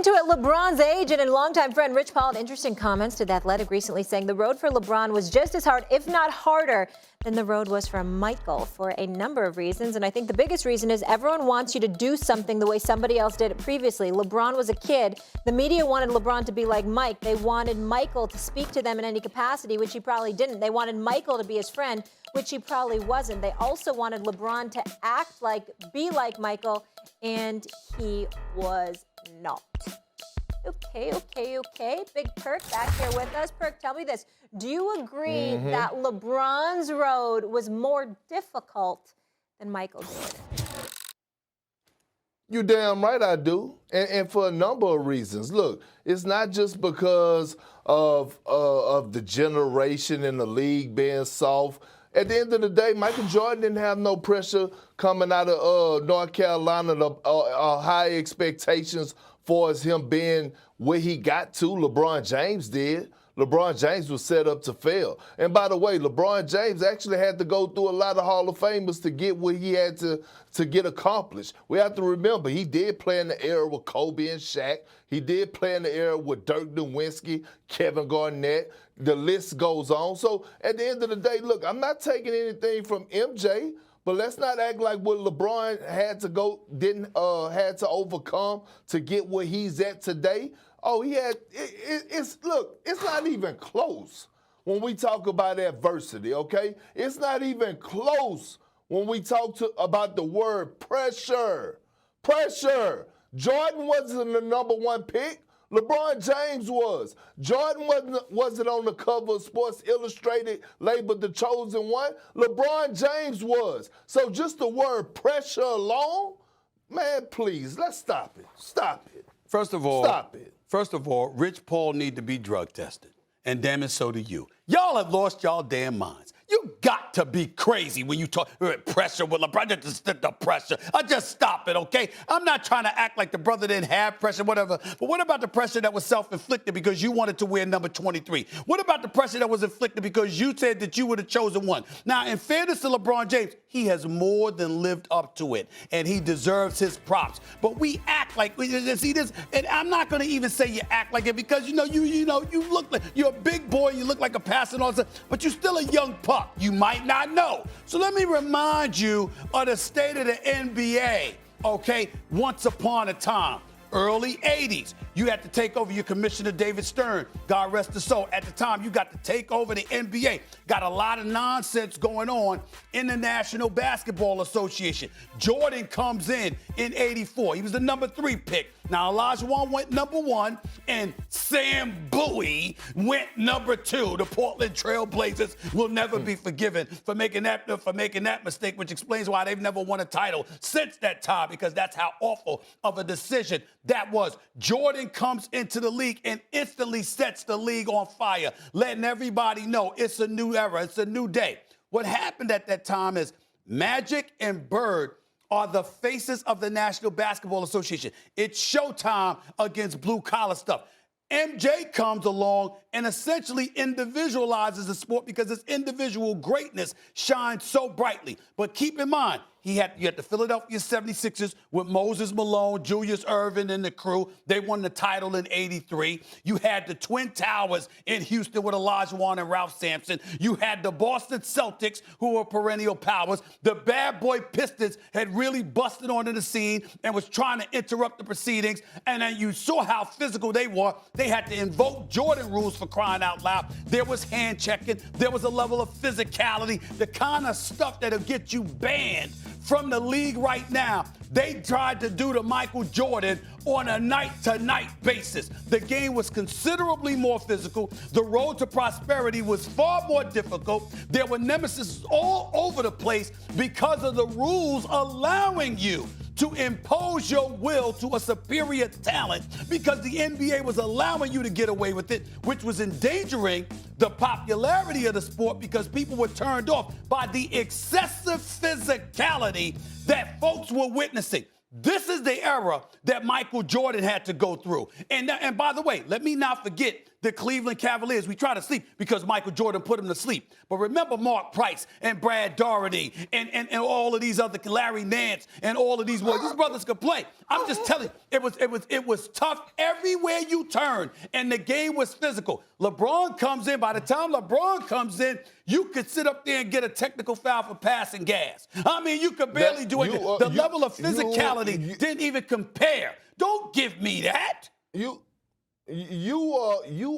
into it, LeBron's agent and longtime friend Rich Paul had interesting comments to The Athletic recently, saying the road for LeBron was just as hard, if not harder, than the road was for Michael for a number of reasons. And I think the biggest reason is everyone wants you to do something the way somebody else did it previously. LeBron was a kid. The media wanted LeBron to be like Mike. They wanted Michael to speak to them in any capacity, which he probably didn't. They wanted Michael to be his friend, which he probably wasn't. They also wanted LeBron to be like Michael, and he was not. Okay. Big Perk back here with us. Perk, tell me this. Do you agree that LeBron's road was more difficult than Michael did? You damn right I do, and for a number of reasons. Look, it's not just because of the generation in the league being soft. At the end of the day, Michael Jordan didn't have no pressure coming out of North Carolina, high expectations for as him being where he got to. LeBron James did. LeBron James was set up to fail. And by the way, LeBron James actually had to go through a lot of Hall of Famers to get what he had to get accomplished. We have to remember, he did play in the era with Kobe and Shaq. He did play in the era with Dirk Nowitzki, Kevin Garnett. The list goes on. So at the end of the day, look, I'm not taking anything from MJ, but let's not act like what LeBron had to overcome to get where he's at today. Oh, it's not even close when we talk about adversity, okay? It's not even close when we talk about the word pressure. Pressure. Jordan wasn't the number one pick. LeBron James was. Jordan wasn't on the cover of Sports Illustrated labeled the chosen one. LeBron James was. So just the word pressure alone, man, please, let's stop it. Stop it. First of all, stop it. First of all, Rich Paul need to be drug tested. And damn it, so do you. Y'all have lost y'all damn minds. You got to be crazy when you talk pressure with LeBron. Just the pressure. Just stop it, okay? I'm not trying to act like the brother didn't have pressure, whatever. But what about the pressure that was self-inflicted because you wanted to wear number 23? What about the pressure that was inflicted because you said that you were the chosen one? Now, in fairness to LeBron James, he has more than lived up to it, and he deserves his props. But we act like see this, and I'm not going to even say you act like it because you look like you're a big boy, you look like a passing on, but you're still a young pup. You might not know. So let me remind you of the state of the NBA, okay? Once upon a time, early 80s, you had to take over your commissioner, David Stern. God rest his soul. At the time, you got to take over the NBA. Got a lot of nonsense going on in the National Basketball Association. Jordan comes in 84. He was the number 3 pick. Now, Olajuwon went number 1, and Sam Bowie went number 2. The Portland Trail Blazers will never be forgiven for making that mistake, which explains why they've never won a title since that time, because that's how awful of a decision that was. Jordan comes into the league and instantly sets the league on fire, letting everybody know it's a new era, it's a new day. What happened at that time is Magic and Bird are the faces of the National Basketball Association. It's showtime against blue-collar stuff. MJ comes along and essentially individualizes the sport because its individual greatness shines so brightly. But keep in mind, you had the Philadelphia 76ers with Moses Malone, Julius Erving, and the crew. They won the title in 83. You had the Twin Towers in Houston with Olajuwon and Ralph Sampson. You had the Boston Celtics, who were perennial powers. The bad boy Pistons had really busted onto the scene and was trying to interrupt the proceedings. And then you saw how physical they were. They had to invoke Jordan rules, for crying out loud. There was hand checking. There was a level of physicality, the kind of stuff that'll get you banned from the league right now. They tried to do to Michael Jordan on a night-to-night basis. The game was considerably more physical. The road to prosperity was far more difficult. There were nemesis all over the place because of the rules allowing you to impose your will to a superior talent, because the NBA was allowing you to get away with it, which was endangering the popularity of the sport because people were turned off by the excessive physicality that folks were witnessing. This is the era that Michael Jordan had to go through. And by the way, let me not forget the Cleveland Cavaliers. We try to sleep because Michael Jordan put him to sleep. But remember Mark Price and Brad Daugherty and all of these other, Larry Nance and all of these boys. These brothers could play. I'm just telling you, it was tough everywhere you turn, and the game was physical. LeBron comes in. By the time LeBron comes in, you could sit up there and get a technical foul for passing gas. I mean, you could barely do it. The level of physicality didn't even compare. Don't give me that. You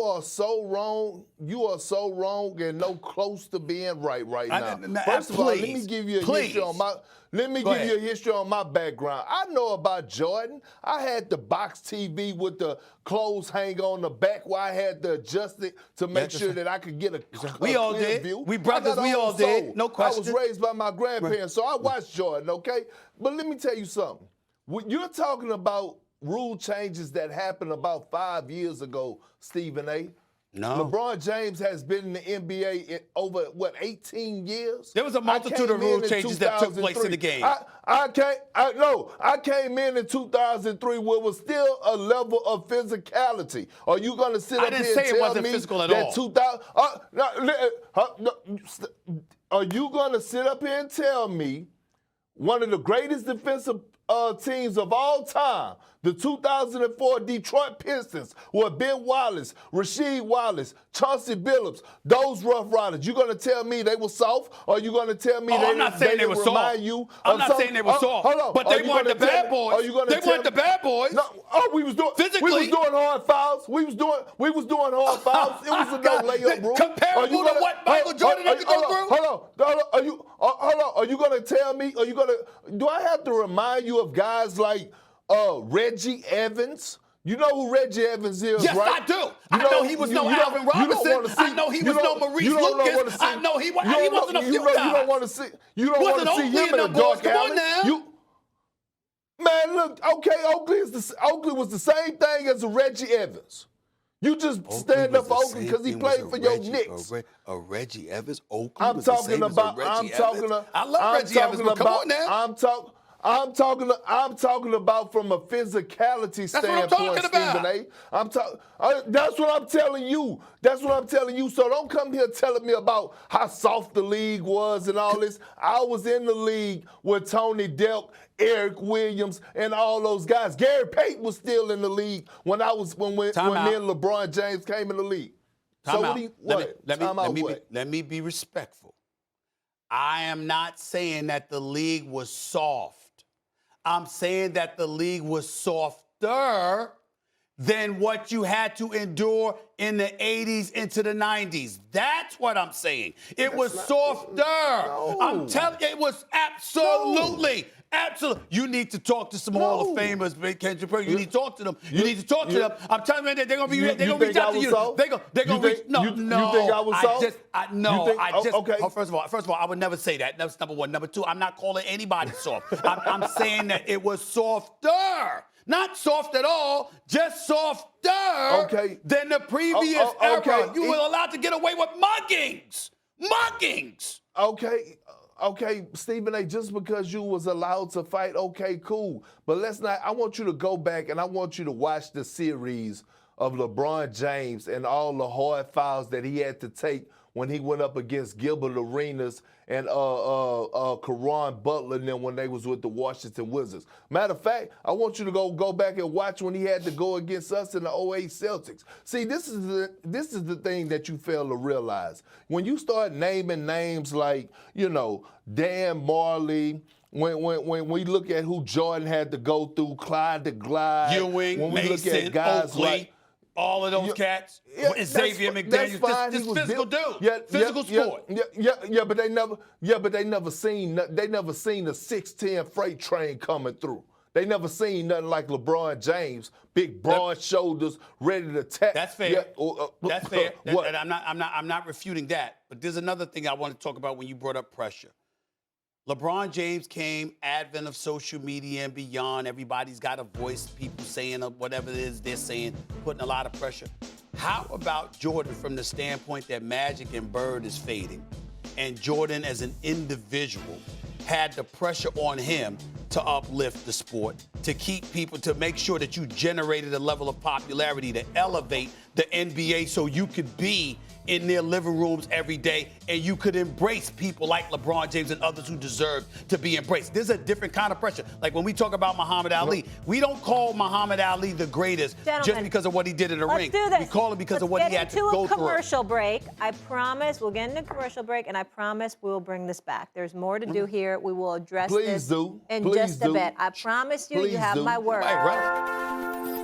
are so wrong. You are so wrong and no close to being right now. First of all, let me give you a history on my. Let me give you a history on my background. I know about Jordan. I had the box TV with the clothes hang on the back where I had to adjust it to make sure that I could get a we all clear did. view. We brothers, we all did. No question. I was raised by my grandparents, so I watched Jordan, okay? But let me tell you something. When you're talking about rule changes that happened about 5 years ago, Stephen A. No. LeBron James has been in the NBA in over, 18 years? There was a multitude of rule changes that took place in the game. I came in 2003 where it was still a level of physicality. Are you going to sit up here and tell me? I didn't say it wasn't physical at all. Are you going to sit up here and tell me one of the greatest defensive teams of all time, the 2004 Detroit Pistons, with Ben Wallace, Rasheed Wallace, Chauncey Billups, those Rough Riders, you going to tell me they were soft, or you going to tell me I'm not saying they were soft. I'm not saying they were soft. Hold on. But they weren't the bad boys. They weren't the bad boys. No, we was doing physically. We was doing hard fouls. We was doing hard fouls. It was a no layup rule. Comparable to what Michael Jordan had to go through. Hold on. Are you going to tell me? Do I have to remind you of guys like Reggie Evans? You know who Reggie Evans is, yes, right? I do. I know he was no Alvin Robinson. I know he was no Maurice Lucas. I know he wasn't a few guys. You don't want to see. You don't want to see him in a dark alley. Man, look. Okay, Oakley was the same thing as a Reggie Evans. You just stand up for Oakley because he played for your Knicks. A Reggie Evans, Oakley. I'm talking about. I love Reggie Evans, but come on now. I'm talking about from a physicality standpoint, Stephen A. That's what I'm telling you. That's what I'm telling you. So don't come here telling me about how soft the league was and all this. I was in the league with Tony Delk, Eric Williams, and all those guys. Gary Payton was still in the league when me and LeBron James came in the league. Let me be respectful. I am not saying that the league was soft. I'm saying that the league was softer than what you had to endure in the 80s into the 90s. That's what I'm saying. It was softer. No. I'm telling you, it was absolutely. Absolutely. You need to talk to some Hall of Famers, Kendrick. You need to talk to them. You need to talk to them. I'm telling you, they're going to reach out to you. They're going to reach. No. You think I was soft? Okay. First of all, I would never say that. That's number one. Number two, I'm not calling anybody soft. I'm saying that it was softer. Not soft at all, just softer than the previous era. You were allowed to get away with muggings. Muggings. Okay, Stephen A., just because you was allowed to fight, okay, cool. But I want you to go back and I want you to watch the series of LeBron James and all the hard fouls that he had to take when he went up against Gilbert Arenas and Caron Butler and them when they was with the Washington Wizards. Matter of fact, I want you to go back and watch when he had to go against us in the 08 Celtics. See, this is the thing that you fail to realize. When you start naming names like, Dan Marley, when we look at who Jordan had to go through, Clyde the Glide, Ewing, when we Mason, look at guys Oakley, like all of those cats, Xavier McDaniels, this physical dude, physical sport. But they never seen a 6'10" freight train coming through. They never seen nothing like LeBron James, big broad shoulders, ready to attack. That's fair. That's fair. What? And I'm not refuting that. But there's another thing I want to talk about when you brought up pressure. LeBron James came, advent of social media and beyond. Everybody's got a voice, people saying whatever it is they're saying, putting a lot of pressure. How about Jordan from the standpoint that Magic and Bird is fading, and Jordan as an individual had the pressure on him to uplift the sport? to keep people, to make sure that you generated a level of popularity to elevate the NBA so you could be in their living rooms every day and you could embrace people like LeBron James and others who deserve to be embraced. There's a different kind of pressure. Like when we talk about Muhammad Ali, we don't call Muhammad Ali the greatest just because of what he did in the ring. Do this. We call him because of what he had to go through. Let's get into a commercial break. I promise we'll get into a commercial break, and I promise we will bring this back. There's more to do here. We will address this in just a bit. I promise you, you have my word. Right.